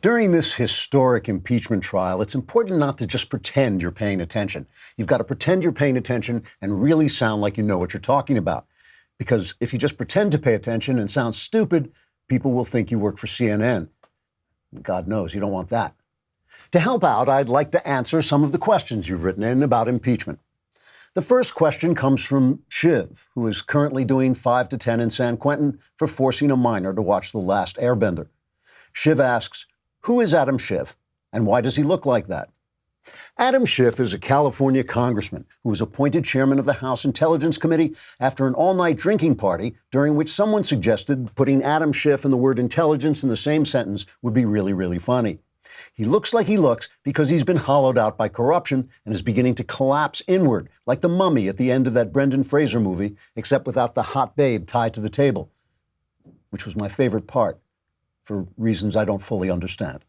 During this historic impeachment trial, it's important not to just pretend you're paying attention. You've got to pretend you're paying attention and really sound like you know what you're talking about. Because if you just pretend to pay attention and sound stupid, people will think you work for CNN. God knows you don't want that. To help out, I'd like to answer some of the questions you've written in about impeachment. The first question comes from Shiv, who is currently doing 5 to 10 in San Quentin for forcing a minor to watch The Last Airbender. Shiv asks, who is Adam Schiff, and why does he look like that? Adam Schiff is a California congressman who was appointed chairman of the House Intelligence Committee after an all-night drinking party during which someone suggested putting Adam Schiff and the word intelligence in the same sentence would be really, really funny. He looks like he looks because he's been hollowed out by corruption and is beginning to collapse inward, like the mummy at the end of that Brendan Fraser movie, except without the hot babe tied to the table, which was my favorite part, for reasons I don't fully understand.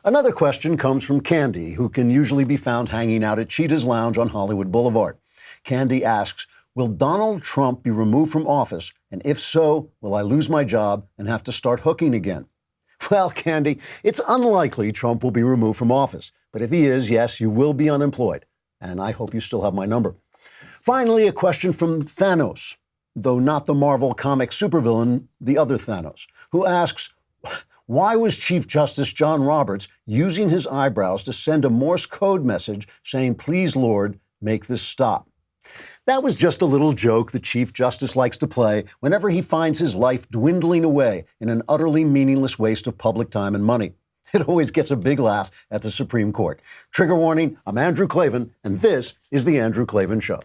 Another question comes from Candy, who can usually be found hanging out at Cheetah's Lounge on Hollywood Boulevard. Candy asks, will Donald Trump be removed from office? And if so, will I lose my job and have to start hooking again? Well, Candy, it's unlikely Trump will be removed from office. But if he is, yes, you will be unemployed. And I hope you still have my number. Finally, a question from Thanos, though not the Marvel comic supervillain, the other Thanos, who asks, why was Chief Justice John Roberts using his eyebrows to send a Morse code message saying, please, Lord, make this stop? That was just a little joke the Chief Justice likes to play whenever he finds his life dwindling away in an utterly meaningless waste of public time and money. It always gets a big laugh at the Supreme Court. Trigger warning, I'm Andrew Klavan, and this is The Andrew Klavan Show.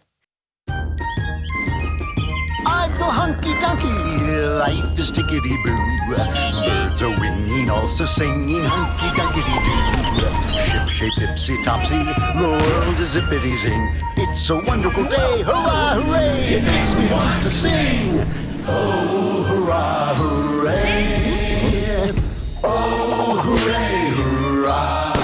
I feel hunky-dunky, life is tickety-boo. Birds are winging, also singing hunky-dunky-doo. Ship-shaped ipsy-topsy, the world is zippity-zing. It's a wonderful day, hurrah, hooray! It makes me want to sing. Oh, hurrah, hooray! Oh, hooray, hurrah!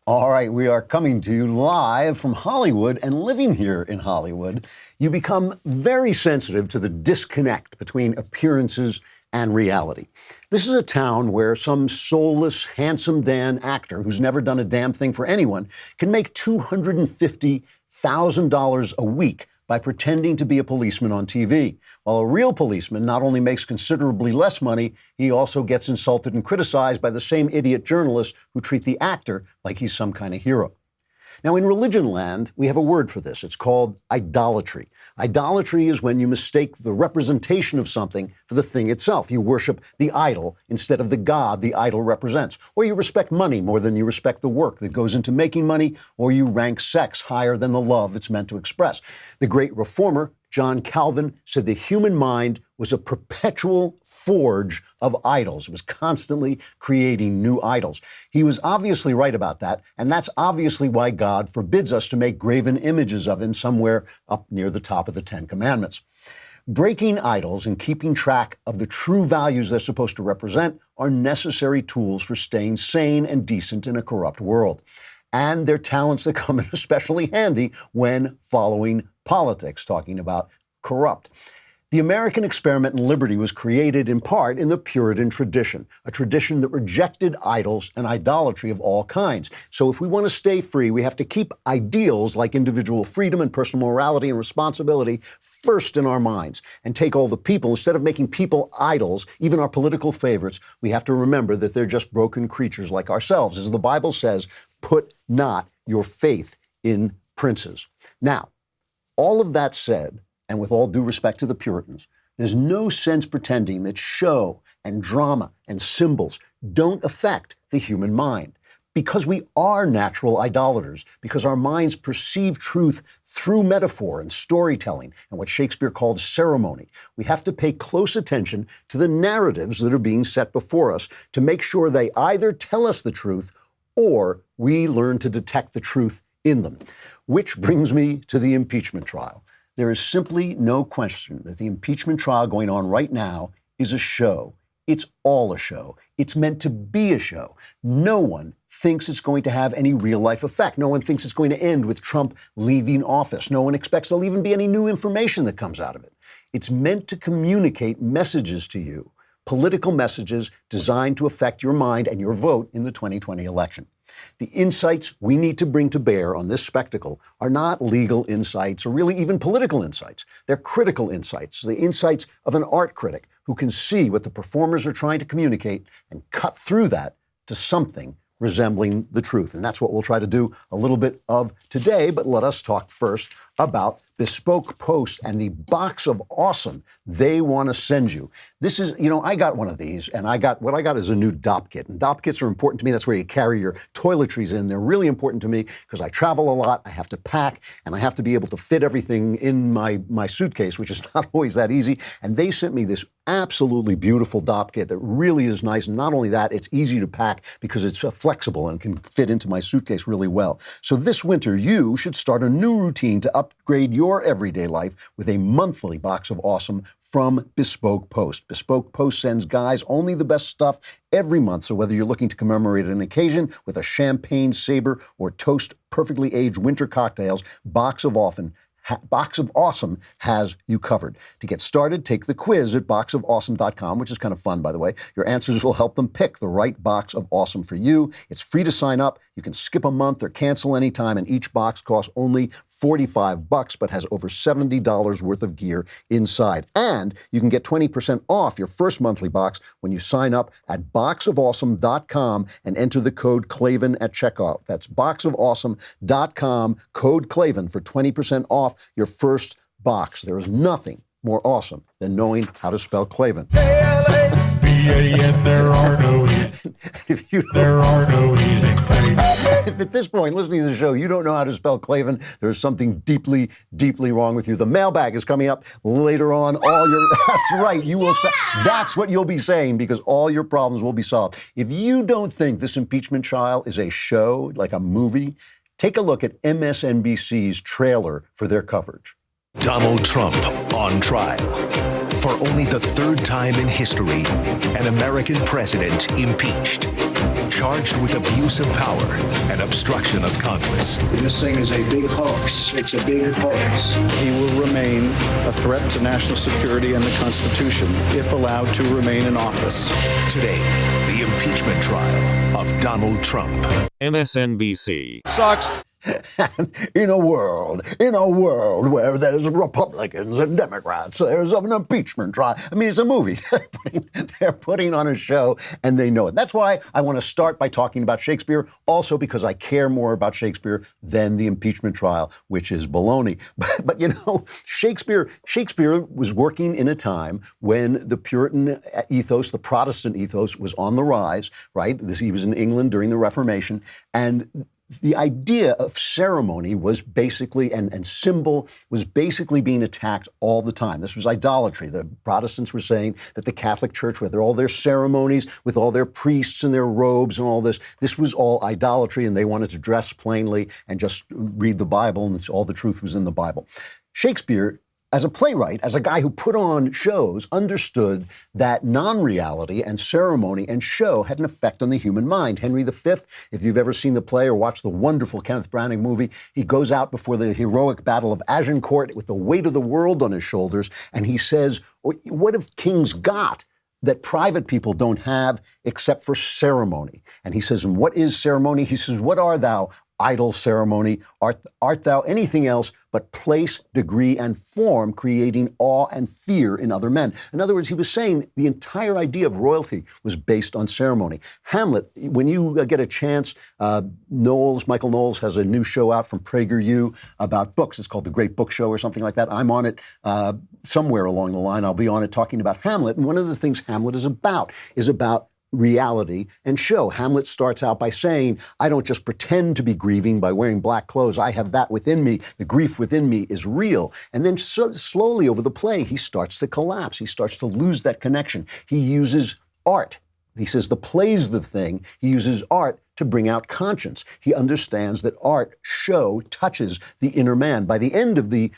All right, we are coming to you live from Hollywood, and living here in Hollywood, you become very sensitive to the disconnect between appearances and reality. This is a town where some soulless, handsome Dan actor who's never done a damn thing for anyone can make $250,000 a week by pretending to be a policeman on TV. While a real policeman not only makes considerably less money, he also gets insulted and criticized by the same idiot journalists who treat the actor like he's some kind of hero. Now, in religion land, we have a word for this. It's called idolatry. Idolatry is when you mistake the representation of something for the thing itself. You worship the idol instead of the God the idol represents. Or you respect money more than you respect the work that goes into making money, or you rank sex higher than the love it's meant to express. The great reformer, John Calvin, said the human mind was a perpetual forge of idols. It was constantly creating new idols. He was obviously right about that, and that's obviously why God forbids us to make graven images of him somewhere up near the top of the Ten Commandments. Breaking idols and keeping track of the true values they're supposed to represent are necessary tools for staying sane and decent in a corrupt world. And they're talents that come in especially handy when following politics, talking about corrupt. The American experiment in liberty was created in part in the Puritan tradition, a tradition that rejected idols and idolatry of all kinds. So if we want to stay free, we have to keep ideals like individual freedom and personal morality and responsibility first in our minds and take all the people. Instead of making people idols, even our political favorites, we have to remember that they're just broken creatures like ourselves. As the Bible says, put not your faith in princes. Now, all of that said, and with all due respect to the Puritans, there's no sense pretending that show and drama and symbols don't affect the human mind. Because we are natural idolaters, because our minds perceive truth through metaphor and storytelling and what Shakespeare called ceremony, we have to pay close attention to the narratives that are being set before us to make sure they either tell us the truth or we learn to detect the truth in them. Which brings me to the impeachment trial. There is simply no question that the impeachment trial going on right now is a show. It's all a show. It's meant to be a show. No one thinks it's going to have any real-life effect. No one thinks it's going to end with Trump leaving office. No one expects there'll even be any new information that comes out of it. It's meant to communicate messages to you political messages designed to affect your mind and your vote in the 2020 election. The insights we need to bring to bear on this spectacle are not legal insights or really even political insights. They're critical insights, the insights of an art critic who can see what the performers are trying to communicate and cut through that to something resembling the truth. And that's what we'll try to do a little bit of today. But let us talk first about Bespoke Post and the box of awesome they want to send you. This is, I got one of these, and what I got is a new DOP kit. And DOP kits are important to me. That's where you carry your toiletries in. They're really important to me because I travel a lot. I have to pack, and I have to be able to fit everything in my suitcase, which is not always that easy. And they sent me this absolutely beautiful DOP kit that really is nice. And not only that, it's easy to pack because it's flexible and can fit into my suitcase really well. So this winter, you should start a new routine to upgrade your everyday life with a monthly box of awesome from Bespoke Post. Bespoke Post sends guys only the best stuff every month. So whether you're looking to commemorate an occasion with a champagne saber or toast perfectly aged winter cocktails, Box of Awesome has you covered. To get started, take the quiz at boxofawesome.com, which is kind of fun, by the way. Your answers will help them pick the right box of awesome for you. It's free to sign up. You can skip a month or cancel anytime, and each box costs only $45, but has over $70 worth of gear inside. And you can get 20% off your first monthly box when you sign up at boxofawesome.com and enter the code Klavan at checkout. That's boxofawesome.com, code Klavan for 20% off your first box. There is nothing more awesome than knowing how to spell Klavan. K-L-A-V-A-N, there are no E's. There are no E's in Klavan. If at this point, listening to the show, you don't know how to spell Klavan, there's something deeply, deeply wrong with you. The mailbag is coming up later on. That's right, you will say, that's what you'll be saying because all your problems will be solved. If you don't think this impeachment trial is a show, like a movie, take a look at MSNBC's trailer for their coverage. Donald Trump on trial. For only the third time in history, an American president impeached, charged with abuse of power and obstruction of Congress. This thing is a big hoax. It's a big hoax. He will remain a threat to national security and the Constitution if allowed to remain in office. Today, the impeachment trial of Donald Trump. MSNBC. Sucks. In a world where there's Republicans and Democrats, there's an impeachment trial. I mean, it's a movie. They're putting on a show, and they know it. That's why I want to start by talking about Shakespeare, also because I care more about Shakespeare than the impeachment trial, which is baloney. But Shakespeare was working in a time when the Puritan ethos, the Protestant ethos, was on the rise, right? He was in England during the Reformation, and the idea of ceremony was basically, and symbol was basically being attacked all the time. This was idolatry. The Protestants were saying that the Catholic Church, with all their ceremonies, with all their priests and their robes and all this was all idolatry, and they wanted to dress plainly and just read the Bible, and all the truth was in the Bible. Shakespeare, as a playwright, as a guy who put on shows, understood that non-reality and ceremony and show had an effect on the human mind. Henry V, if you've ever seen the play or watched the wonderful Kenneth Branagh movie, he goes out before the heroic Battle of Agincourt with the weight of the world on his shoulders, and he says, what have kings got that private people don't have except for ceremony? And he says, and what is ceremony? He says, what are thou, idle ceremony? Art thou anything else but place, degree, and form, creating awe and fear in other men? In other words, he was saying the entire idea of royalty was based on ceremony. Hamlet, when you get a chance, Michael Knowles has a new show out from PragerU about books. It's called The Great Book Show or something like that. I'm on it somewhere along the line. I'll be on it talking about Hamlet. And one of the things Hamlet is about reality and show. Hamlet starts out by saying, I don't just pretend to be grieving by wearing black clothes. I have that within me. The grief within me is real. And then slowly over the play, he starts to collapse. He starts to lose that connection. He uses art. He says the play's the thing. He uses art to bring out conscience. He understands that art, show, touches the inner man. By the end of the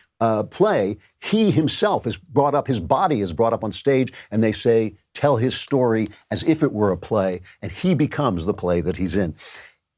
play, he himself is brought up, his body is brought up on stage, and they say, tell his story as if it were a play, and he becomes the play that he's in.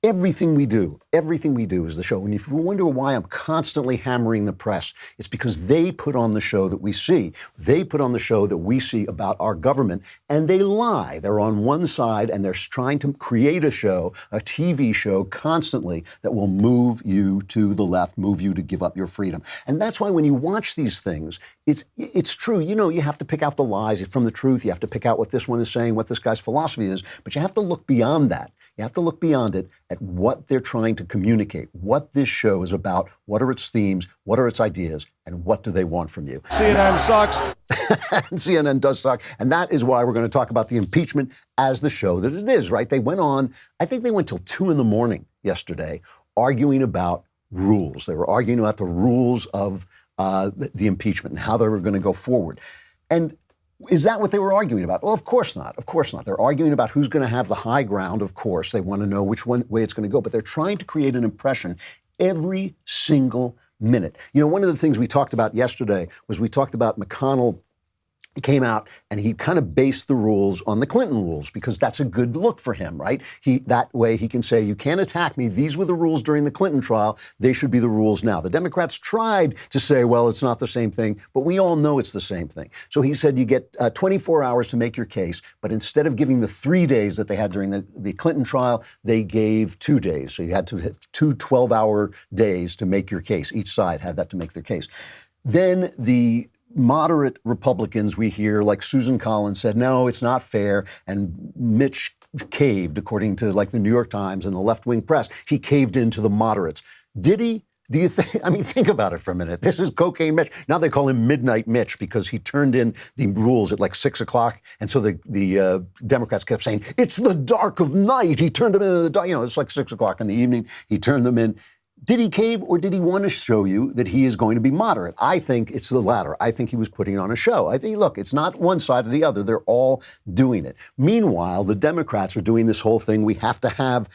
Everything we do is the show. And if you wonder why I'm constantly hammering the press, it's because they put on the show that we see. They put on the show that we see about our government, and they lie. They're on one side, and they're trying to create a show, a TV show, constantly that will move you to the left, move you to give up your freedom. And that's why when you watch these things, it's true. You know, you have to pick out the lies from the truth. You have to pick out what this one is saying, what this guy's philosophy is, but you have to look beyond that. You have to look beyond it at what they're trying to communicate, what this show is about, what are its themes, what are its ideas, and what do they want from you. CNN sucks. CNN does suck. And that is why we're going to talk about the impeachment as the show that it is, right? They went on, I think they went till 2 a.m. yesterday, arguing about rules. They were arguing about the rules of the impeachment and how they were going to go forward. And is that what they were arguing about? Well, of course not. Of course not. They're arguing about who's going to have the high ground, of course. They want to know which way it's going to go. But they're trying to create an impression every single minute. You know, one of the things we talked about yesterday was we talked about McConnell. He came out and he kind of based the rules on the Clinton rules because that's a good look for him, right? That way he can say, you can't attack me. These were the rules during the Clinton trial. They should be the rules now. The Democrats tried to say, well, it's not the same thing, but we all know it's the same thing. So he said you get 24 hours to make your case, but instead of giving the 3 days that they had during the Clinton trial, they gave 2 days. So you had to have 2 12-hour days to make your case. Each side had that to make their case. Then the moderate Republicans we hear, like Susan Collins, said, no, it's not fair. And Mitch caved, according to like the New York Times and the left-wing press. He caved into the moderates. Did he? Do you think? I mean, think about it for a minute. This is Cocaine Mitch. Now they call him Midnight Mitch because he turned in the rules at like 6 o'clock. And so the Democrats kept saying, it's the dark of night. He turned them in the dark. You know, it's like 6 o'clock in the evening. He turned them in. Did he cave or did he want to show you that he is going to be moderate? I think it's the latter. I think he was putting on a show. I think, look, it's not one side or the other. They're all doing it. Meanwhile, the Democrats are doing this whole thing. We have to have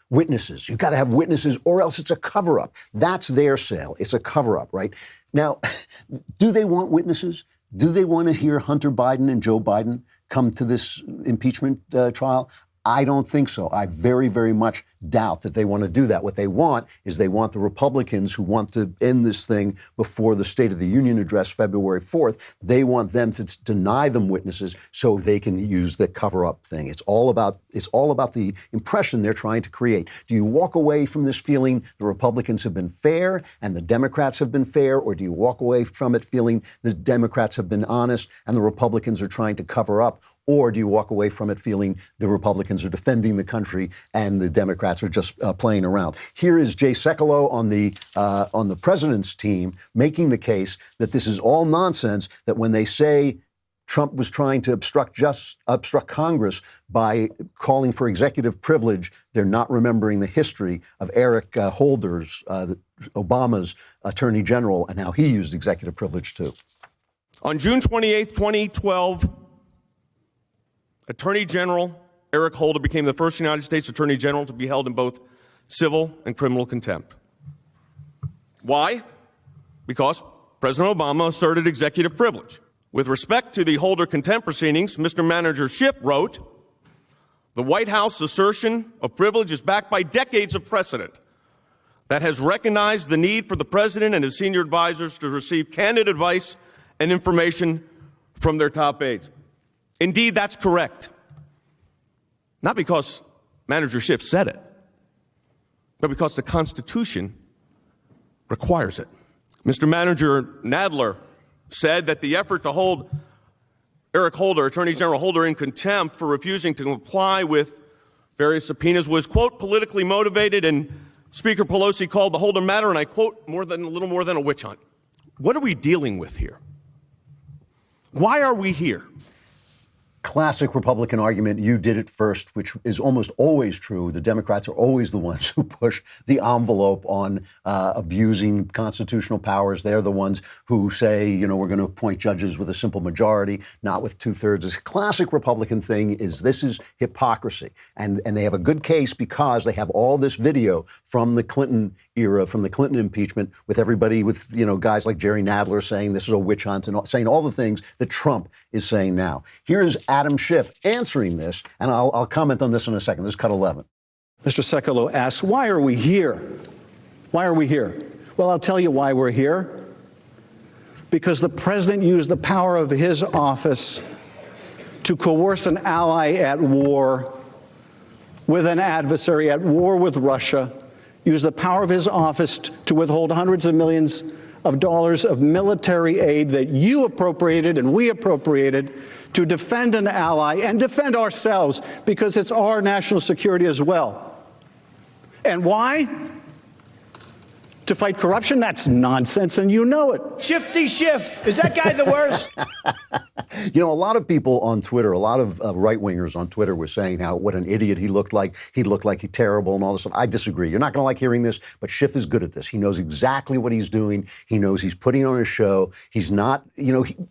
witnesses. You've got to have witnesses or else it's a cover-up. That's their sale. It's a cover-up, right? Now, do they want witnesses? Do they want to hear Hunter Biden and Joe Biden come to this impeachment trial? I don't think so. I very, very much doubt that they want to do that. What they want is they want the Republicans who want to end this thing before the State of the Union address February 4th. They want them to deny them witnesses so they can use the cover-up thing. It's all about the impression they're trying to create. Do you walk away from this feeling the Republicans have been fair and the Democrats have been fair, or do you walk away from it feeling the Democrats have been honest and the Republicans are trying to cover up? Or do you walk away from it feeling the Republicans are defending the country and the Democrats are just playing around? Here is Jay Sekulow on the president's team making the case that this is all nonsense, that when they say Trump was trying to obstruct Congress by calling for executive privilege, they're not remembering the history of Eric Holder's, Obama's attorney general, and how he used executive privilege too. On June 28, 2012, Attorney General Eric Holder became the first United States Attorney General to be held in both civil and criminal contempt. Why? Because President Obama asserted executive privilege. With respect to the Holder contempt proceedings, Mr. Manager Schiff wrote, the White House assertion of privilege is backed by decades of precedent that has recognized the need for the President and his senior advisors to receive candid advice and information from their top aides. Indeed, that's correct. Not because Manager Schiff said it, but because the Constitution requires it. Mr. Manager Nadler said that the effort to hold Eric Holder, Attorney General Holder, in contempt for refusing to comply with various subpoenas was, quote, politically motivated, and Speaker Pelosi called the Holder matter, and I quote, a little more than a witch hunt. What are we dealing with here? Why are we here? Classic Republican argument, you did it first, which is almost always true. The Democrats are always the ones who push the envelope on abusing constitutional powers. They're the ones who say, you know, we're going to appoint judges with a simple majority, not with 2/3. This classic Republican thing is this is hypocrisy. And they have a good case because they have all this video from the Clinton era from the Clinton impeachment with everybody with, guys like Jerry Nadler saying this is a witch hunt and saying all the things that Trump is saying now. Here's Adam Schiff answering this, and I'll comment on this in a second. This is cut 11. Mr. Sekulow asks, why are we here? Why are we here? Well, I'll tell you why we're here. Because the president used the power of his office to coerce an ally at war with an adversary, at war with Russia, use the power of his office to withhold hundreds of millions of dollars of military aid that you appropriated and we appropriated to defend an ally and defend ourselves, because it's our national security as well. And why? To fight corruption? That's nonsense, and you know it. Shifty Schiff. Is that guy the worst? A lot of people on Twitter, a lot of right-wingers on Twitter were saying what an idiot he looked like. He looked like he's terrible and all this stuff. I disagree. You're not going to like hearing this, but Schiff is good at this. He knows exactly what he's doing. He knows he's putting on a show. He's not,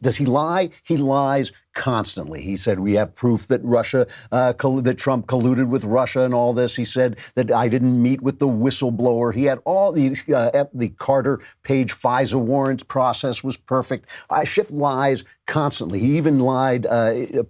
does he lie? He lies constantly. He said we have proof that that Trump colluded with Russia and all this. He said that I didn't meet with the whistleblower. He had all the Carter Page FISA warrant process was perfect. Schiff lies constantly. He even lied.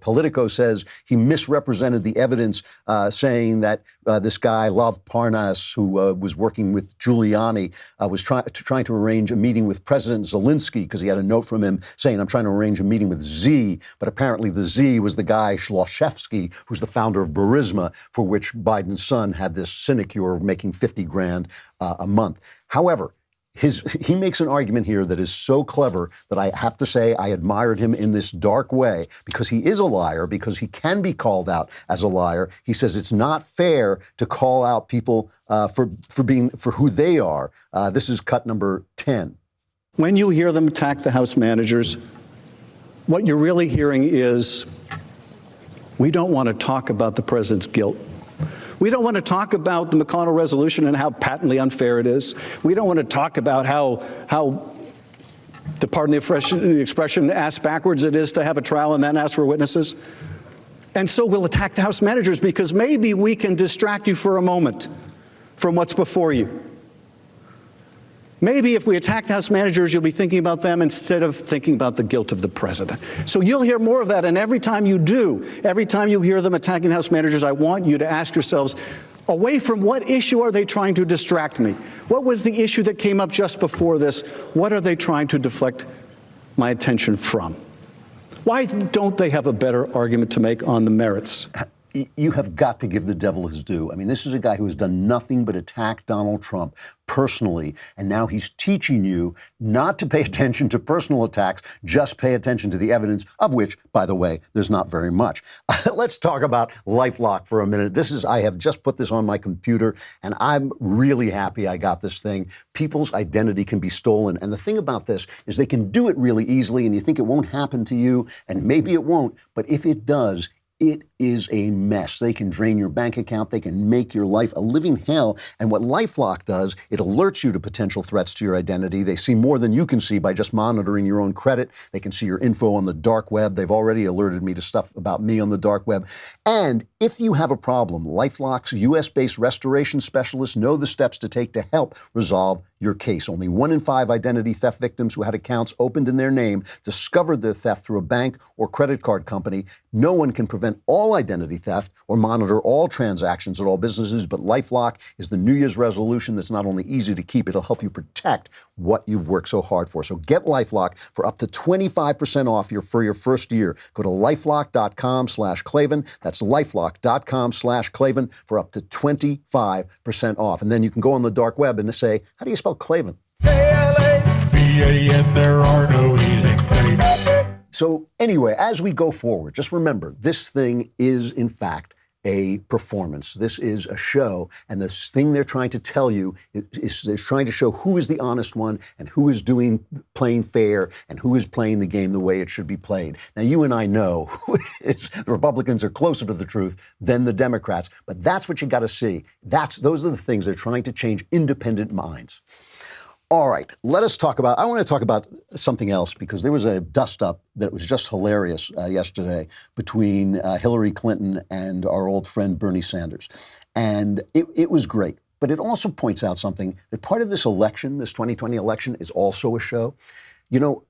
Politico says he misrepresented the evidence, saying that this guy, Love Parnas, who was working with Giuliani, was trying to arrange a meeting with President Zelensky because he had a note from him saying, I'm trying to arrange a meeting with Z. But apparently the Z was the guy, Schlossevsky, who's the founder of Burisma, for which Biden's son had this sinecure making $50,000 a month. However, he makes an argument here that is so clever that I have to say I admired him in this dark way, because he is a liar, because he can be called out as a liar. He says it's not fair to call out people for who they are. This is cut number 10. When you hear them attack the House managers, what you're really hearing is, we don't want to talk about the president's guilt. We don't want to talk about the McConnell resolution and how patently unfair it is. We don't want to talk about how to pardon the expression, ass backwards it is to have a trial and then ask for witnesses. And so we'll attack the House managers because maybe we can distract you for a moment from what's before you. Maybe if we attack the House managers, you'll be thinking about them instead of thinking about the guilt of the president. So you'll hear more of that. And every time you do, every time you hear them attacking the House managers, I want you to ask yourselves, away from what issue are they trying to distract me? What was the issue that came up just before this? What are they trying to deflect my attention from? Why don't they have a better argument to make on the merits? You have got to give the devil his due. I mean, this is a guy who has done nothing but attack Donald Trump personally, and now he's teaching you not to pay attention to personal attacks, just pay attention to the evidence, of which, by the way, there's not very much. Let's talk about LifeLock for a minute. I have just put this on my computer, and I'm really happy I got this thing. People's identity can be stolen, and the thing about this is they can do it really easily, and you think it won't happen to you, and maybe it won't, but if it does, it is a mess. They can drain your bank account. They can make your life a living hell. And what LifeLock does, it alerts you to potential threats to your identity. They see more than you can see by just monitoring your own credit. They can see your info on the dark web. They've already alerted me to stuff about me on the dark web. And if you have a problem, LifeLock's U.S.-based restoration specialists know the steps to take to help resolve your case. Only 1 in 5 identity theft victims who had accounts opened in their name discovered their theft through a bank or credit card company. No one can prevent all identity theft or monitor all transactions at all businesses, but LifeLock is the New Year's resolution that's not only easy to keep, it'll help you protect what you've worked so hard for. So get LifeLock for up to 25% off for your first year. Go to LifeLock.com/Klavan. That's LifeLock.com/Klavan for up to 25% off. And then you can go on the dark web and say, how do you spell Klavan? K-L-A-V-A-N, there are no E's in Klavan. So anyway, as we go forward, just remember, this thing is, in fact, a performance. This is a show, and this thing they're trying to tell you is they're trying to show who is the honest one and who is playing fair and who is playing the game the way it should be played. Now, you and I know the Republicans are closer to the truth than the Democrats, but that's what you got to see. Those are the things they're trying to change independent minds. All right, I want to talk about something else, because there was a dust-up that was just hilarious yesterday between Hillary Clinton and our old friend Bernie Sanders. And it was great. But it also points out something, that part of this election, this 2020 election, is also a show. You know,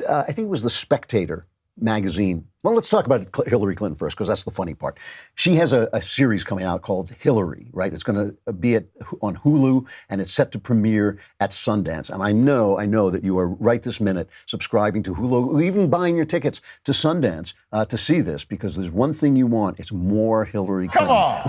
I think it was The Spectator magazine. Well, let's talk about Hillary Clinton first, because that's the funny part. She has a series coming out called Hillary, right? It's going to be on Hulu, and it's set to premiere at Sundance. And I know that you are right this minute subscribing to Hulu, or even buying your tickets to Sundance to see this, because there's one thing you want. It's more Hillary Clinton.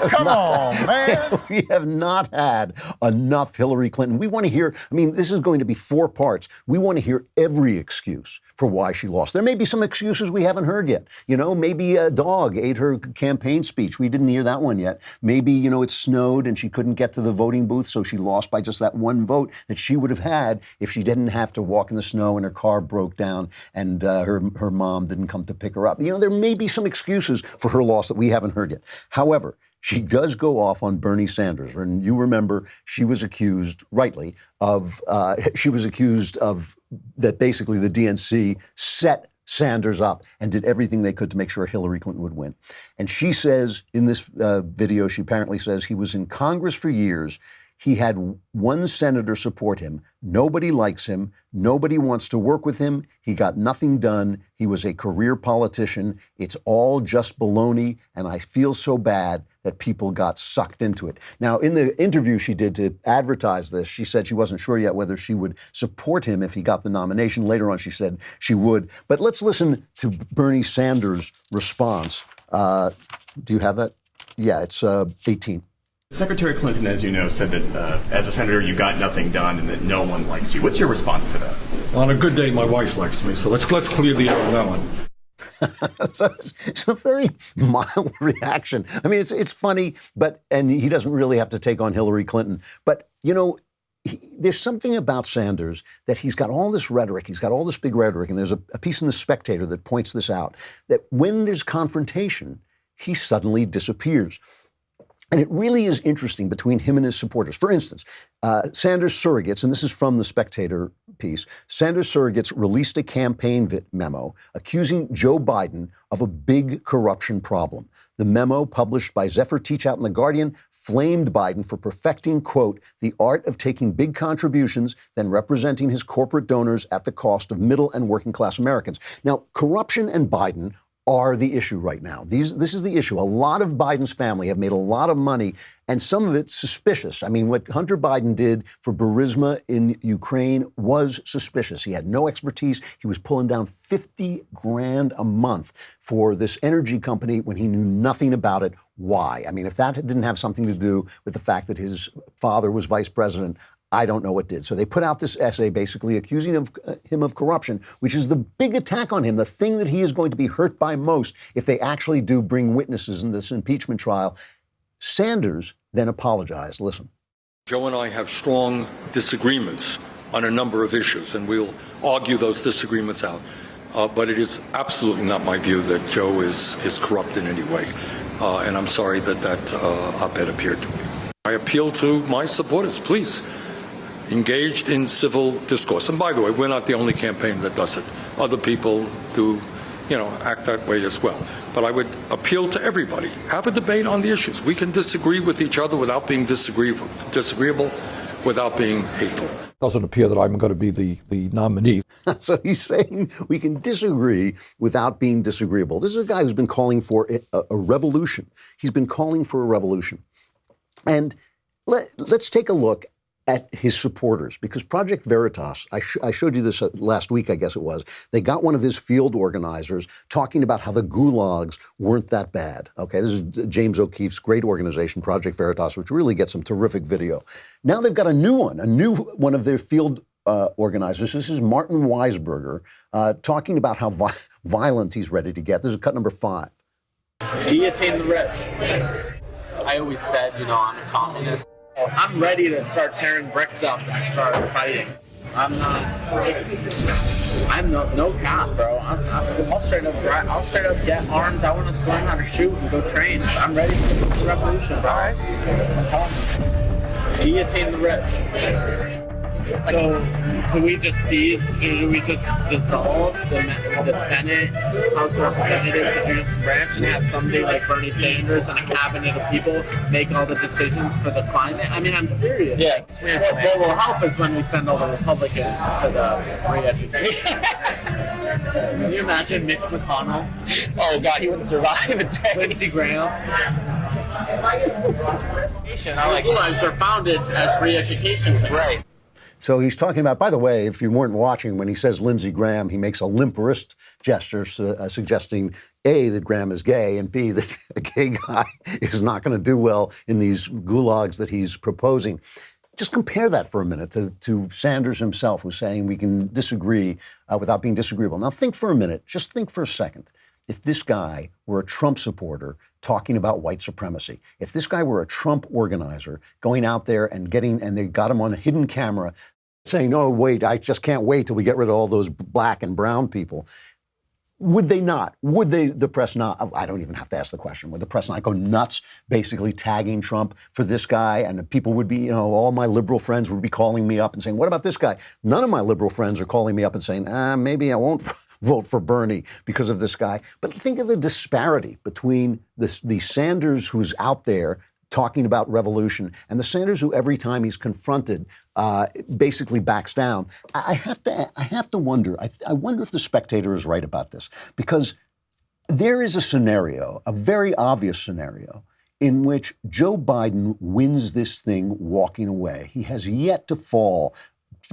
Come on, man. We have not had enough Hillary Clinton. We want to hear, I mean, this is going to be 4 parts. We want to hear every excuse for why she lost. There may be some excuses we haven't heard yet. You know, maybe a dog ate her campaign speech. We didn't hear that one yet. Maybe, you know, it snowed and she couldn't get to the voting booth, so she lost by just that one vote that she would have had if she didn't have to walk in the snow and her car broke down and her mom didn't come to pick her up. You know, there may be some excuses for her loss that we haven't heard yet. However, she does go off on Bernie Sanders. And you remember she was accused, rightly, of that basically the DNC set Sanders up and did everything they could to make sure Hillary Clinton would win. And she says in this video, she apparently says he was in Congress for years. He had one senator support him. Nobody likes him. Nobody wants to work with him. He got nothing done. He was a career politician. It's all just baloney, and I feel so bad that people got sucked into it. Now, in the interview she did to advertise this, she said she wasn't sure yet whether she would support him if he got the nomination. Later on, she said she would. But let's listen to Bernie Sanders' response. Do you have that? Yeah, it's 18. Secretary Clinton, as you know, said that as a senator you got nothing done and that no one likes you. What's your response to that? Well, on a good day, my wife likes me, so let's clear the air on that one. So it's a very mild reaction. I mean, it's funny, and he doesn't really have to take on Hillary Clinton. But, you know, there's something about Sanders that he's got all this rhetoric. He's got all this big rhetoric. And there's a piece in The Spectator that points this out, that when there's confrontation, he suddenly disappears. And it really is interesting between him and his supporters. For instance, Sanders surrogates, and this is from the Spectator piece, Sanders surrogates released a campaign memo accusing Joe Biden of a big corruption problem. The memo, published by Zephyr Teachout in The Guardian, flamed Biden for perfecting, quote, the art of taking big contributions, then representing his corporate donors at the cost of middle and working class Americans. Now, corruption and Biden are the issue right now. This is the issue. A lot of Biden's family have made a lot of money, and some of it's suspicious. I mean, what Hunter Biden did for Burisma in Ukraine was suspicious. He had no expertise. He was pulling down $50,000 a month for this energy company when he knew nothing about it. Why? I mean, if that didn't have something to do with the fact that his father was vice president, I don't know what did. So they put out this essay basically accusing him of corruption, which is the big attack on him, the thing that he is going to be hurt by most if they actually do bring witnesses in this impeachment trial. Sanders then apologized. Listen. Joe and I have strong disagreements on a number of issues, and we'll argue those disagreements out. But it is absolutely not my view that Joe is corrupt in any way. And I'm sorry that op-ed appeared to me. I appeal to my supporters, please. Engaged in civil discourse. And by the way, we're not the only campaign that does it. Other people do, act that way as well. But I would appeal to everybody. Have a debate on the issues. We can disagree with each other without being disagreeable, without being hateful. It doesn't appear that I'm going to be the nominee. So he's saying we can disagree without being disagreeable. This is a guy who's been calling for a revolution. He's been calling for a revolution. And let's take a look at his supporters, because Project Veritas, I showed you this last week, I guess it was, they got one of his field organizers talking about how the gulags weren't that bad. Okay, this is James O'Keefe's great organization, Project Veritas, which really gets some terrific video. Now they've got a new one of their field organizers. This is Martin Weisberger talking about how violent he's ready to get. This is cut number 5. Guillotine the rich. I always said, I'm a communist. I'm ready to start tearing bricks up and start fighting. I'm no cop, bro. I'll straight up get armed. I want to learn how to shoot and go train. I'm ready for the revolution, bro. I'm telling you. Guillotine the rich. So, do we just seize? Do we just dissolve the Senate, House of Representatives, the judicial branch, and have somebody like Bernie Sanders and a cabinet of people make all the decisions for the climate? I mean, I'm serious. Yeah. What will help is when we send all the Republicans to the re-education. Can you imagine Mitch McConnell? Oh God, he wouldn't survive a day. Lindsey Graham. I like Legalize are founded as re-education. Right. So he's talking about, by the way, if you weren't watching, when he says Lindsey Graham, he makes a limp wrist gesture suggesting, A, that Graham is gay, and B, that a gay guy is not going to do well in these gulags that he's proposing. Just compare that for a minute to Sanders himself, who's saying we can disagree without being disagreeable. Now think for a minute, just think for a second. If this guy were a Trump supporter talking about white supremacy, if this guy were a Trump organizer going out there and they got him on a hidden camera saying, no, wait, I just can't wait till we get rid of all those black and brown people. Would they not? Would the press not? I don't even have to ask the question. Would the press not go nuts, basically tagging Trump for this guy? And people would be, all my liberal friends would be calling me up and saying, what about this guy? None of my liberal friends are calling me up and saying, maybe I won't vote for Bernie because of this guy. But think of the disparity between the Sanders who's out there talking about revolution and the Sanders who every time he's confronted basically backs down. I have to wonder. I wonder if the Spectator is right about this, because there is a scenario, a very obvious scenario, in which Joe Biden wins this thing walking away. He has yet to fall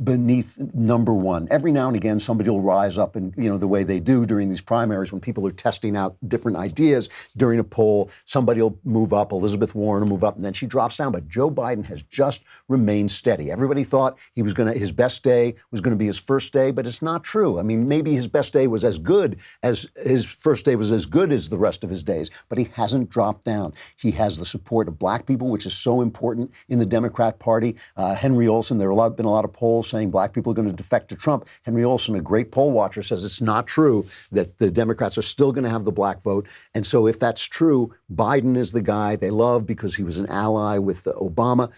beneath number one. Every now and again, somebody will rise up and, the way they do during these primaries when people are testing out different ideas during a poll, somebody will move up, Elizabeth Warren will move up, and then she drops down. But Joe Biden has just remained steady. Everybody thought his best day was going to be his first day, but it's not true. I mean, maybe his best day was as good as his first day was as good as the rest of his days, but he hasn't dropped down. He has the support of black people, which is so important in the Democrat Party. Henry Olsen, there have been a lot of polls saying black people are going to defect to Trump. Henry Olsen, a great poll watcher, says it's not true, that the Democrats are still going to have the black vote. And so if that's true, Biden is the guy they love because he was an ally with Obama.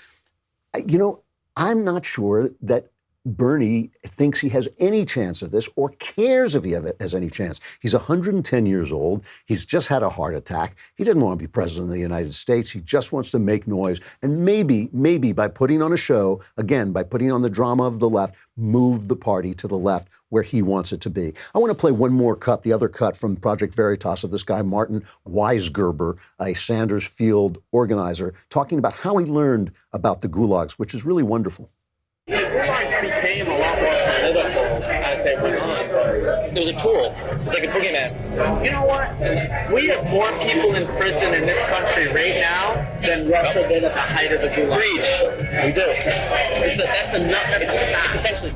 I'm not sure that Bernie thinks he has any chance of this or cares if he has any chance. He's 110 years old. He's just had a heart attack. He doesn't want to be president of the United States. He just wants to make noise. And maybe by putting on a show, again, by putting on the drama of the left, move the party to the left where he wants it to be. I want to play one more cut, the other cut from Project Veritas of this guy, Martin Weisgerber, a Sanders Field organizer, talking about how he learned about the gulags, which is really wonderful. The gulags became a lot more political as they went on. It was a tool. It's like a boogeyman. You know what? We have more people in prison in this country right now than Russia did at the height of the gulag. We do. That's a fact. It's essentially.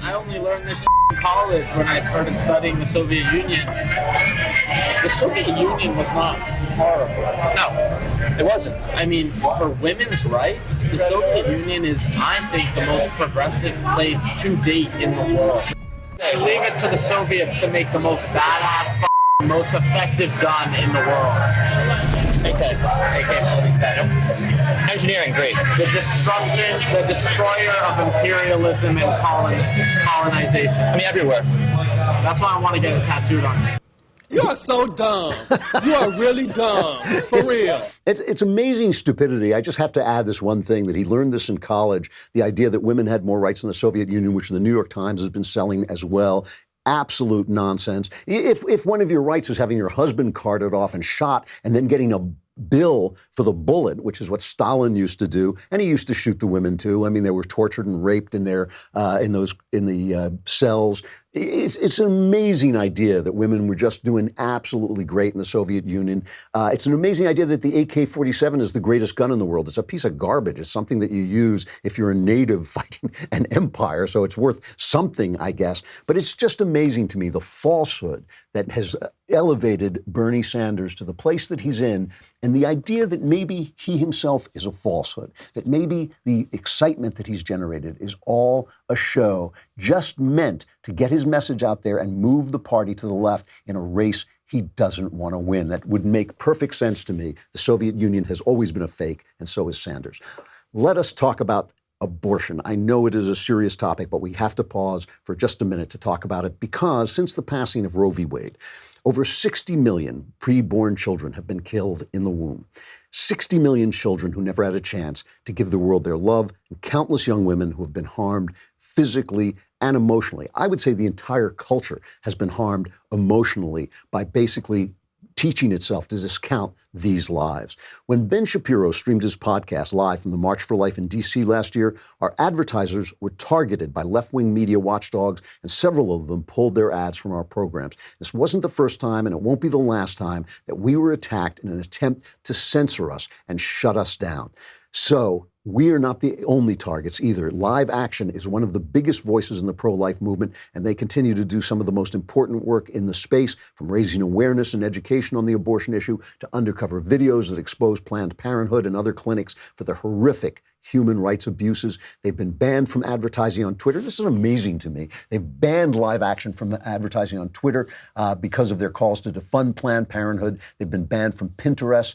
I only learned this in college when I started studying the Soviet Union. The Soviet Union was not horrible. No, it wasn't. I mean, for women's rights, the Soviet Union is, I think, the most progressive place to date in the world. Leave it to the Soviets to make the most badass, most effective gun in the world. Engineering, great. The destruction, the destroyer of imperialism and colonization. I mean, everywhere. That's why I want to get it tattooed on me. You are so dumb. You are really dumb. For real. It's amazing stupidity. I just have to add this one thing, that he learned this in college, the idea that women had more rights in the Soviet Union, which the New York Times has been selling as well. Absolute nonsense. If one of your rights is having your husband carted off and shot and then getting a bill for the bullet, which is what Stalin used to do, and he used to shoot the women too. I mean, they were tortured and raped in the cells. It's an amazing idea that women were just doing absolutely great in the Soviet Union. It's an amazing idea that the AK-47 is the greatest gun in the world. It's a piece of garbage. It's something that you use if you're a native fighting an empire, so it's worth something, I guess. But it's just amazing to me, the falsehood that has elevated Bernie Sanders to the place that he's in, and the idea that maybe he himself is a falsehood, that maybe the excitement that he's generated is all a show, just meant to get his message out there and move the party to the left in a race he doesn't want to win. That would make perfect sense to me. The Soviet Union has always been a fake, and so is Sanders. Let us talk about abortion. I know it is a serious topic, but we have to pause for just a minute to talk about it because since the passing of Roe v. Wade, over 60 million preborn children have been killed in the womb. 60 million children who never had a chance to give the world their love, and countless young women who have been harmed physically and emotionally. I would say the entire culture has been harmed emotionally by basically teaching itself to discount these lives. When Ben Shapiro streamed his podcast live from the March for Life in D.C. last year, our advertisers were targeted by left-wing media watchdogs, and several of them pulled their ads from our programs. This wasn't the first time, and it won't be the last time, that we were attacked in an attempt to censor us and shut us down. So we are not the only targets either. Live Action is one of the biggest voices in the pro-life movement, and they continue to do some of the most important work in the space, from raising awareness and education on the abortion issue to undercover videos that expose Planned Parenthood and other clinics for their horrific human rights abuses. They've been banned from advertising on Twitter. This is amazing to me. They've banned Live Action from advertising on Twitter because of their calls to defund Planned Parenthood. They've been banned from Pinterest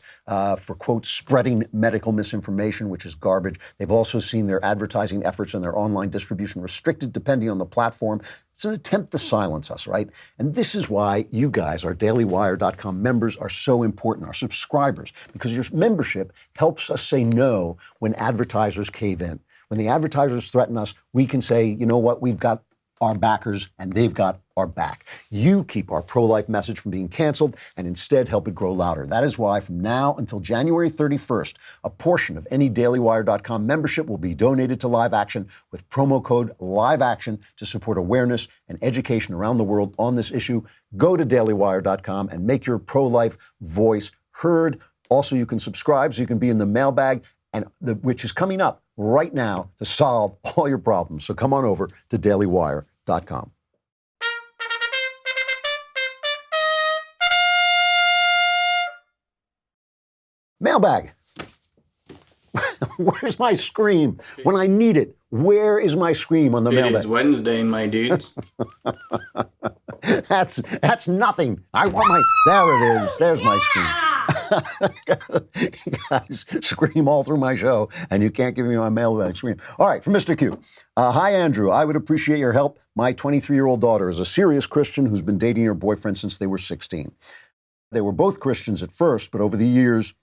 for, quote, spreading medical misinformation, which is garbage. They've also seen their advertising efforts and their online distribution restricted depending on the platform. It's an attempt to silence us, right? And this is why you guys, our dailywire.com members, are so important, our subscribers, because your membership helps us say no when advertisers cave in. When the advertisers threaten us, we can say, you know what, we've got our backers and they've got our back. You keep our pro-life message from being canceled and instead help it grow louder. That is why from now until January 31st, a portion of any dailywire.com membership will be donated to Live Action with promo code LiveAction to support awareness and education around the world on this issue. Go to dailywire.com and make your pro-life voice heard. Also, you can subscribe so you can be in the mailbag, which is coming up right now to solve all your problems. So come on over to dailywire.com. Mailbag. Where's my scream when I need it? Where is my scream on the mailbag? It is Wednesday, my dudes. That's nothing. I want my. There it is. There's my scream. You guys scream all through my show, and you can't give me my mailbag scream. All right, from Mr. Q. Hi, Andrew. I would appreciate your help. My 23-year-old daughter is a serious Christian who's been dating her boyfriend since they were 16. They were both Christians at first, but over the years,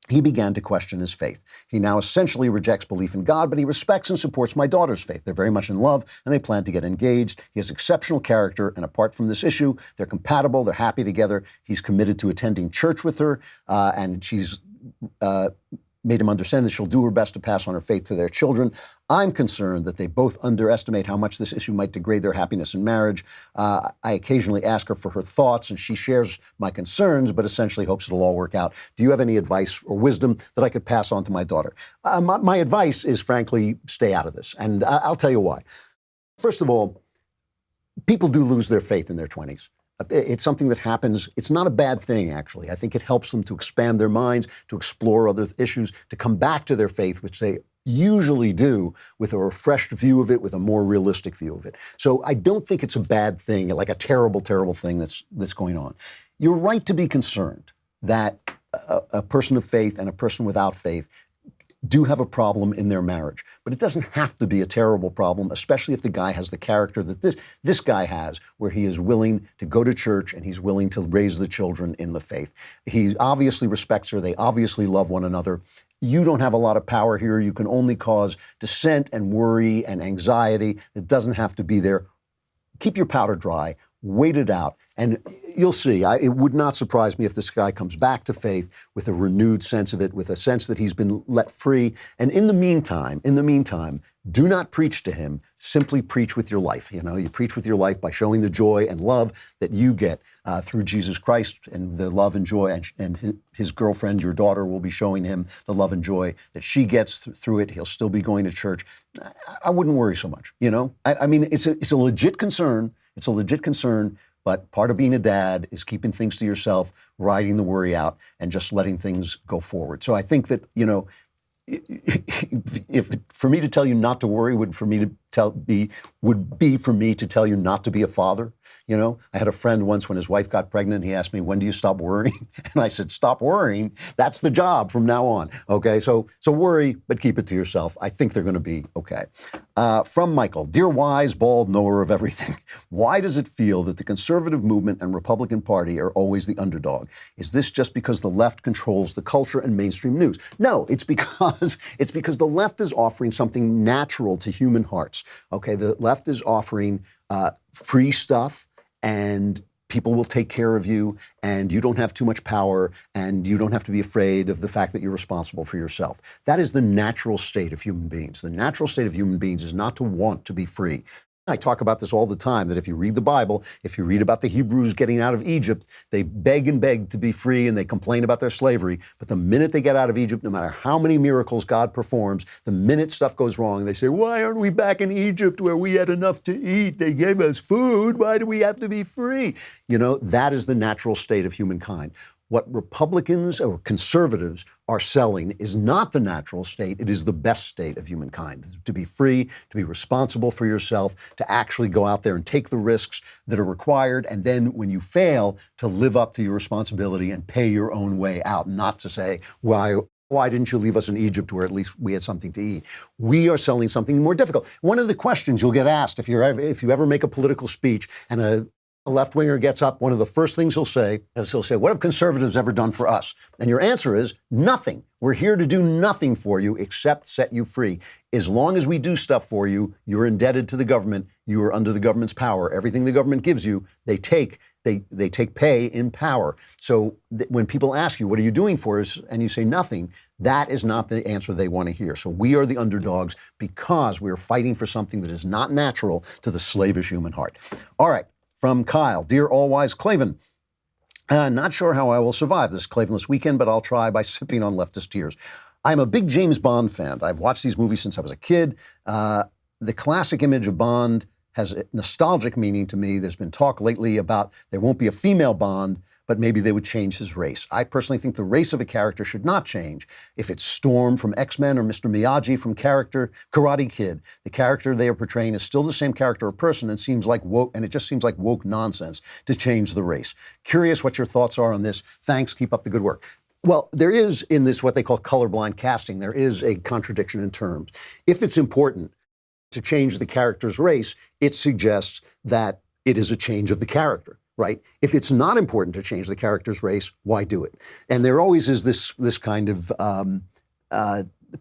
he began to question his faith. He now essentially rejects belief in God, but he respects and supports my daughter's faith. They're very much in love, and they plan to get engaged. He has exceptional character, and apart from this issue, they're compatible, they're happy together. He's committed to attending church with her, and she's made him understand that she'll do her best to pass on her faith to their children. I'm concerned that they both underestimate how much this issue might degrade their happiness in marriage. I occasionally ask her for her thoughts, and she shares my concerns, but essentially hopes it'll all work out. Do you have any advice or wisdom that I could pass on to my daughter? My advice is, frankly, stay out of this, and I'll tell you why. First of all, people do lose their faith in their 20s. It's something that happens. It's not a bad thing, actually. I think it helps them to expand their minds, to explore other issues, to come back to their faith, which they usually do with a refreshed view of it, with a more realistic view of it. So I don't think it's a bad thing, like a terrible, terrible thing that's going on. You're right to be concerned that a person of faith and a person without faith do have a problem in their marriage. But it doesn't have to be a terrible problem, especially if the guy has the character that this guy has, where he is willing to go to church and he's willing to raise the children in the faith. He obviously respects her. They obviously love one another. You don't have a lot of power here. You can only cause dissent and worry and anxiety. It doesn't have to be there. Keep your powder dry. Wait it out. And you'll see. It would not surprise me if this guy comes back to faith with a renewed sense of it, with a sense that he's been let free. And in the meantime, do not preach to him. Simply preach with your life. You know, you preach with your life by showing the joy and love that you get through Jesus Christ, and the love and joy. And his girlfriend, your daughter, will be showing him the love and joy that she gets through it. He'll still be going to church. I wouldn't worry so much. You know, I mean, it's a legit concern. It's a legit concern. But part of being a dad is keeping things to yourself, riding the worry out, and just letting things go forward. So I think that, you know, if for me to tell you not to worry would for me to would be for me to tell you not to be a father. You know, I had a friend once when his wife got pregnant, he asked me, when do you stop worrying? And I said, stop worrying. That's the job from now on. Okay, so worry, but keep it to yourself. I think they're going to be okay. From Michael, dear wise, bald knower of everything, why does it feel that the conservative movement and Republican Party are always the underdog? Is this just because the left controls the culture and mainstream news? No, it's because the left is offering something natural to human hearts. Okay, the left is offering free stuff, and people will take care of you, and you don't have too much power, and you don't have to be afraid of the fact that you're responsible for yourself. That is the natural state of human beings. The natural state of human beings is not to want to be free. I talk about this all the time, that if you read the Bible, if you read about the Hebrews getting out of Egypt, they beg and beg to be free, and they complain about their slavery. But the minute they get out of Egypt, no matter how many miracles God performs, the minute stuff goes wrong, they say, why aren't we back in Egypt where we had enough to eat? They gave us food. Why do we have to be free? You know, that is the natural state of humankind. What Republicans or conservatives are selling is not the natural state. It is the best state of humankind. To be free, to be responsible for yourself, to actually go out there and take the risks that are required. And then when you fail, to live up to your responsibility and pay your own way out, not to say, why didn't you leave us in Egypt where at least we had something to eat? We are selling something more difficult. One of the questions you'll get asked if you ever make a political speech and a left-winger gets up, one of the first things he'll say is, what have conservatives ever done for us? And your answer is, nothing. We're here to do nothing for you except set you free. As long as we do stuff for you, you're indebted to the government. You are under the government's power. Everything the government gives you, they take pay in power. So when people ask you, what are you doing for us? And you say nothing, that is not the answer they want to hear. So we are the underdogs because we are fighting for something that is not natural to the slavish human heart. All right. From Kyle, dear all-wise Klavan, not sure how I will survive this Klavanless weekend, but I'll try by sipping on leftist tears. I'm a big James Bond fan. I've watched these movies since I was a kid. The classic image of Bond has a nostalgic meaning to me. There's been talk lately about there won't be a female Bond, but maybe they would change his race. I personally think the race of a character should not change. If it's Storm from X-Men or Mr. Miyagi from Karate Kid, the character they are portraying is still the same character or person, and it just seems like woke nonsense to change the race. Curious what your thoughts are on this. Thanks. Keep up the good work. Well, there is in this what they call colorblind casting, there is a contradiction in terms. If it's important to change the character's race, it suggests that it is a change of the character. Right? If it's not important to change the character's race, why do it? And there always is this kind of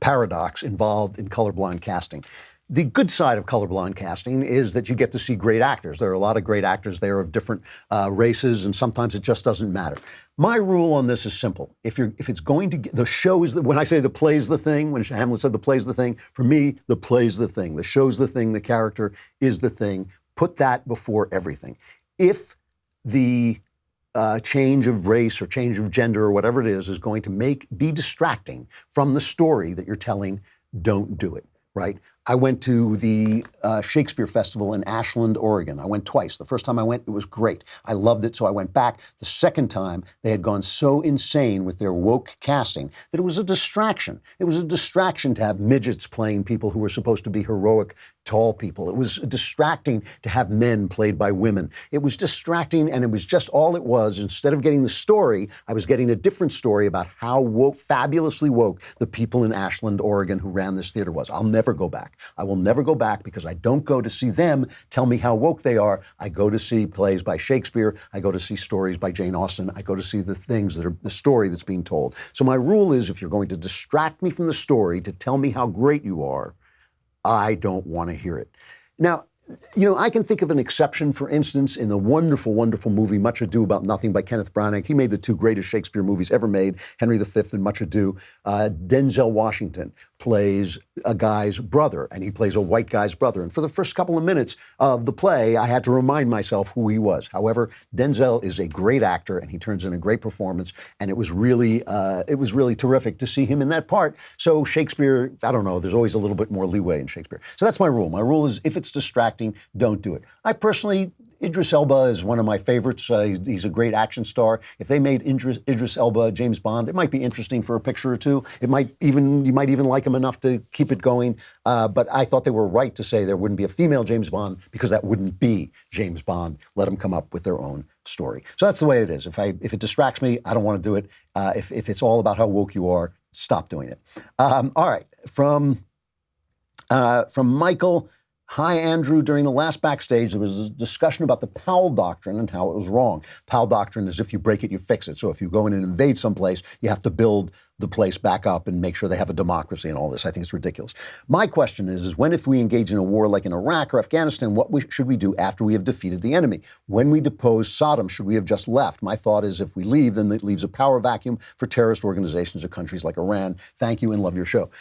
paradox involved in colorblind casting. The good side of colorblind casting is that you get to see great actors. There are a lot of great actors there of different races, and sometimes it just doesn't matter. My rule on this is simple. If it's going to get, the show is, when I say the play's the thing, when Hamlet said the play's the thing, for me, the play's the thing. The show's the thing, the character is the thing. Put that before everything. If the change of race or change of gender or whatever it is going to be distracting from the story that you're telling, don't do it, right? I went to the Shakespeare Festival in Ashland, Oregon. I went twice. The first time I went, it was great. I loved it, so I went back. The second time, they had gone so insane with their woke casting that it was a distraction. It was a distraction to have midgets playing people who were supposed to be heroic, tall people. It was distracting to have men played by women. It was distracting, and it was just all it was. Instead of getting the story, I was getting a different story about how woke, fabulously woke, the people in Ashland, Oregon, who ran this theater was. I'll never go back. I will never go back because I don't go to see them tell me how woke they are. I go to see plays by Shakespeare. I go to see stories by Jane Austen. I go to see the things that are the story that's being told. So my rule is, if you're going to distract me from the story to tell me how great you are, I don't want to hear it. Now, you know, I can think of an exception, for instance, in the wonderful, wonderful movie Much Ado About Nothing by Kenneth Branagh. He made the two greatest Shakespeare movies ever made, Henry V and Much Ado. Denzel Washington plays a guy's brother, and he plays a white guy's brother. And for the first couple of minutes of the play, I had to remind myself who he was. However, Denzel is a great actor, and he turns in a great performance, and it was really terrific to see him in that part. So Shakespeare, I don't know, there's always a little bit more leeway in Shakespeare. So that's my rule. My rule is, if it's distracting, don't do it. I personally, Idris Elba is one of my favorites. He's a great action star. If they made Idris Elba James Bond, it might be interesting for a picture or two. You might even like him enough to keep it going. But I thought they were right to say there wouldn't be a female James Bond because that wouldn't be James Bond. Let them come up with their own story. So that's the way it is. If it distracts me, I don't want to do it. If it's all about how woke you are, stop doing it. All right, from Michael. Hi, Andrew. During the last Backstage, there was a discussion about the Powell Doctrine and how it was wrong. Powell Doctrine is if you break it, you fix it. So if you go in and invade someplace, you have to build the place back up and make sure they have a democracy and all this. I think it's ridiculous. My question is when if we engage in a war like in Iraq or Afghanistan, what should we do after we have defeated the enemy? When we depose Saddam, should we have just left? My thought is if we leave, then it leaves a power vacuum for terrorist organizations or countries like Iran. Thank you and love your show.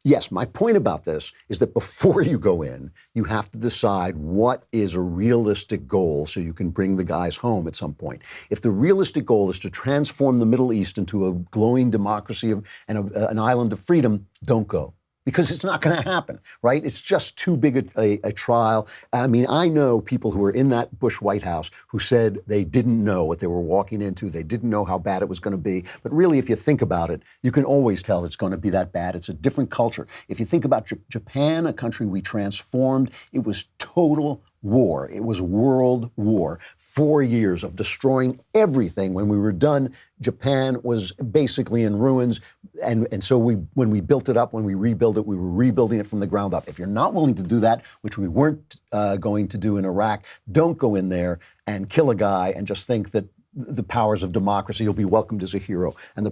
Yes, my point about this is that before you go in, you have to decide what is a realistic goal so you can bring the guys home at some point. If the realistic goal is to transform the Middle East into a glowing democracy and an island of freedom, don't go. Because it's not going to happen, right? It's just too big a trial. I mean, I know people who were in that Bush White House who said they didn't know what they were walking into. They didn't know how bad it was going to be. But really, if you think about it, you can always tell it's going to be that bad. It's a different culture. If you think about Japan, a country we transformed, it was total war. It was world war. 4 years of destroying everything. When we were done, Japan was basically in ruins. And so when we built it up, when we rebuilt it, we were rebuilding it from the ground up. If you're not willing to do that, which we weren't going to do in Iraq, don't go in there and kill a guy and just think that the powers of democracy, you'll be welcomed as a hero, and the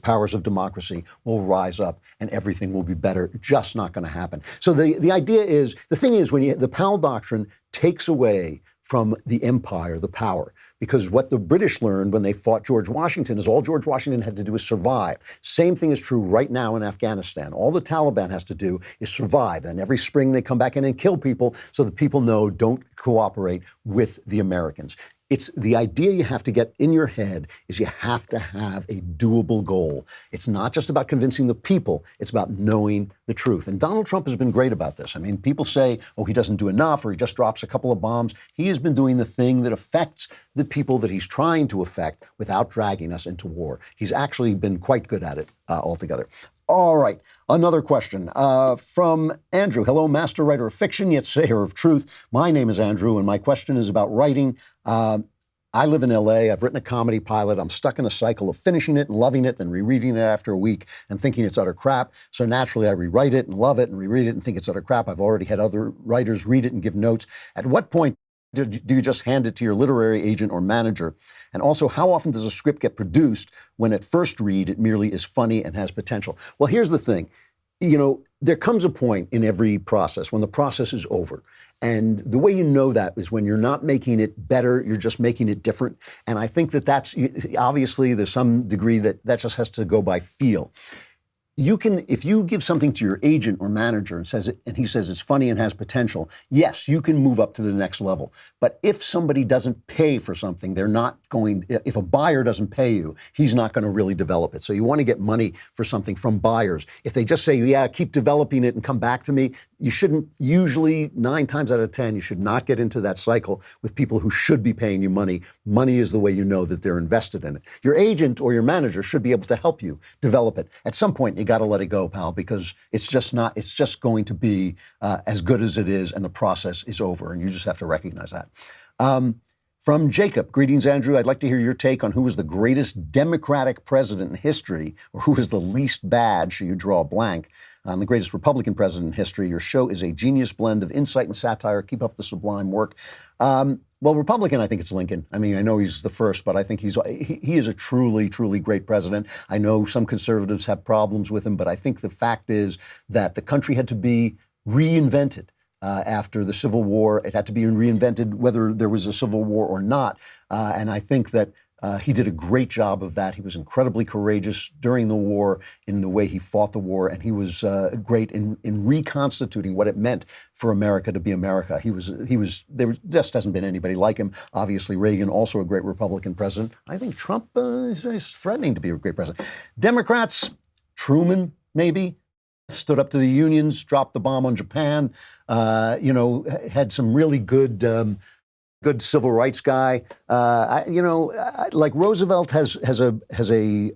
powers of democracy will rise up and everything will be better. Just not going to happen. So the idea is, the thing is, the Powell Doctrine takes away from the empire, the power. Because what the British learned when they fought George Washington is all George Washington had to do is survive. Same thing is true right now in Afghanistan. All the Taliban has to do is survive. And every spring they come back in and kill people so that people know don't cooperate with the Americans. It's the idea you have to get in your head is you have to have a doable goal. It's not just about convincing the people. It's about knowing the truth. And Donald Trump has been great about this. I mean, people say, oh, he doesn't do enough or he just drops a couple of bombs. He has been doing the thing that affects the people that he's trying to affect without dragging us into war. He's actually been quite good at it altogether. All right. Another question from Andrew. Hello, master writer of fiction, yet sayer of truth. My name is Andrew, and my question is about writing. I live in L.A. I've written a comedy pilot. I'm stuck in a cycle of finishing it and loving it, then rereading it after a week and thinking it's utter crap. So naturally, I rewrite it and love it and reread it and think it's utter crap. I've already had other writers read it and give notes. At what point do you just hand it to your literary agent or manager? And also, how often does a script get produced when at first read it merely is funny and has potential? Well, here's the thing. You know, there comes a point in every process when the process is over. And the way you know that is when you're not making it better, you're just making it different. And I think that's, obviously, there's some degree that just has to go by feel. You can, if you give something to your agent or manager and he says it's funny and has potential, yes, you can move up to the next level. But if somebody doesn't pay for something, they're not going, if a buyer doesn't pay you, he's not going to really develop it. So you want to get money for something from buyers. If they just say, yeah, keep developing it and come back to me, you shouldn't, usually 9 times out of 10, you should not get into that cycle with people who should be paying you money. Money is the way you know that they're invested in it. Your agent or your manager should be able to help you develop it. At some point, you got to let it go, pal, because it's just going to be as good as it is, and the process is over, and you just have to recognize that. From Jacob, greetings, Andrew. I'd like to hear your take on who was the greatest Democratic president in history, or who was the least bad, should you draw a blank, the greatest Republican president in history. Your show is a genius blend of insight and satire. Keep up the sublime work. Well, Republican, I think it's Lincoln. I mean, I know he's the first, but I think he is a truly, truly great president. I know some conservatives have problems with him, but I think the fact is that the country had to be reinvented after the Civil War. It had to be reinvented whether there was a Civil War or not. And I think that he did a great job of that. He was incredibly courageous during the war in the way he fought the war, and he was great in reconstituting what it meant for America to be America. There just hasn't been anybody like him. Obviously, Reagan, also a great Republican president. I think Trump is threatening to be a great president. Democrats, Truman, maybe, stood up to the unions, dropped the bomb on Japan, had some really good good civil rights guy. Like Roosevelt has a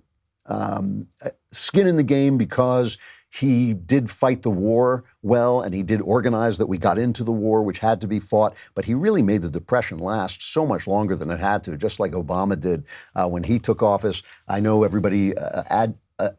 skin in the game because he did fight the war well, and he did organize that we got into the war, which had to be fought. But he really made the Depression last so much longer than it had to, just like Obama did when he took office. I know everybody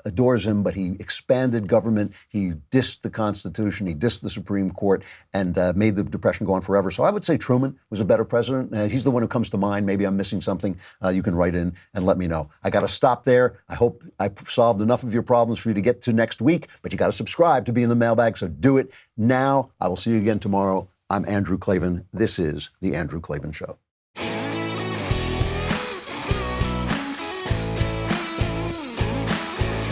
adores him, but he expanded government. He dissed the Constitution. He dissed the Supreme Court and made the Depression go on forever. So I would say Truman was a better president. He's the one who comes to mind. Maybe I'm missing something. You can write in and let me know. I got to stop there. I hope I solved enough of your problems for you to get to next week, but you got to subscribe to be in the mailbag. So do it now. I will see you again tomorrow. I'm Andrew Klavan. This is The Andrew Klavan Show.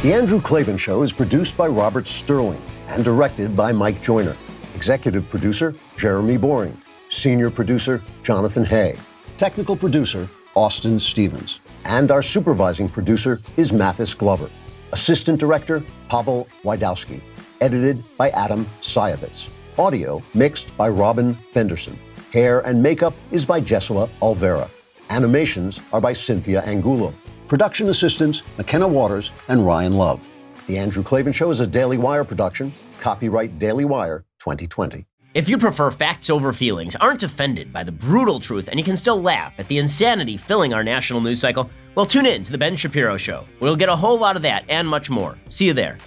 The Andrew Klavan Show is produced by Robert Sterling and directed by Mike Joyner. Executive producer, Jeremy Boring. Senior producer, Jonathan Hay. Technical producer, Austin Stevens. And our supervising producer is Mathis Glover. Assistant director, Pavel Wydowski. Edited by Adam Sayevitz. Audio mixed by Robin Fenderson. Hair and makeup is by Jesua Olvera. Animations are by Cynthia Angulo. Production assistants, McKenna Waters and Ryan Love. The Andrew Klavan Show is a Daily Wire production. Copyright Daily Wire 2020. If you prefer facts over feelings, aren't offended by the brutal truth, and you can still laugh at the insanity filling our national news cycle, well, tune in to The Ben Shapiro Show. We'll get a whole lot of that and much more. See you there.